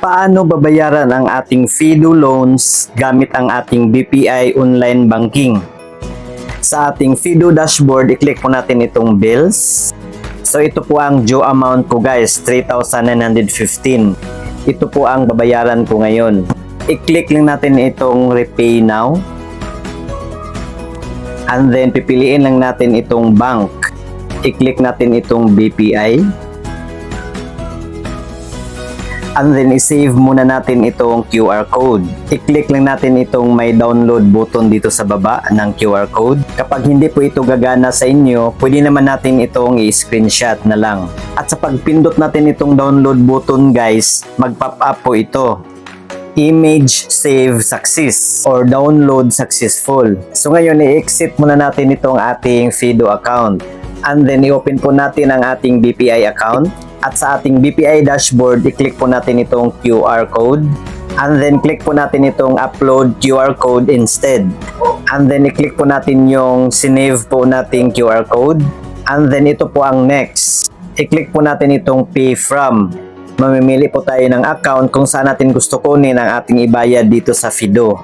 Paano babayaran ang ating FIDO loans gamit ang ating BPI online banking? Sa ating FIDO dashboard, i-click po natin itong bills. So ito po ang due amount ko guys, 3,915. Ito po ang babayaran ko ngayon. I-click lang natin itong repay now. And then pipiliin lang natin itong bank. I-click natin itong BPI. And then i-save muna natin itong QR code. I-click lang natin itong may download button dito sa baba ng QR code. Kapag hindi po ito gagana sa inyo, pwede naman natin itong i-screenshot na lang. At sa pagpindot natin itong download button guys, mag-pop up po ito. Image save success or download successful. So ngayon i-exit muna natin itong ating FIDO account. And then i-open po natin ang ating BPI account. At sa ating BPI dashboard, i-click po natin itong QR code. And then click po natin itong upload QR code instead. And then i-click po natin yung sinave po nating QR code. And then ito po ang next. I-click po natin itong pay from. Mamimili po tayo ng account kung saan natin gusto kunin ang ating ibayad dito sa FIDO.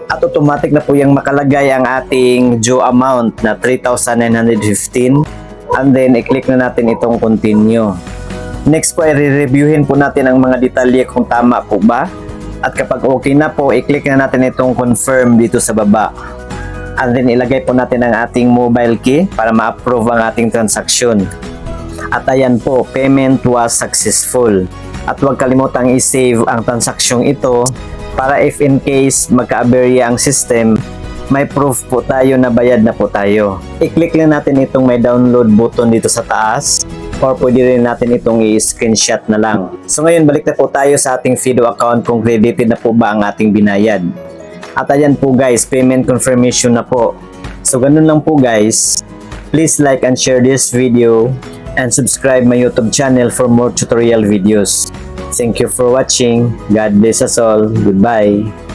At automatic na po yung makalagay ang ating due amount na 3,915. And then i-click na natin itong continue. Next po ay re-reviewin po natin ang mga detalye kung tama po ba. At kapag okay na po, i-click na natin itong confirm dito sa baba. And then ilagay po natin ang ating mobile key para ma-approve ang ating transaction. At ayan po, payment was successful. At huwag kalimutang i-save ang transaksyong ito para if in case magka-aberya ang system, may proof po tayo na bayad na po tayo. I-click lang natin itong may download button dito sa taas. Or pwede rin natin itong i-screenshot na lang. So ngayon balik na po tayo sa ating FIDO account kung credited na po ba ang ating binayad. At ayan po guys, payment confirmation na po. So ganun lang po guys. Please like and share this video and subscribe my YouTube channel for more tutorial videos. Thank you for watching. God bless us all. Goodbye.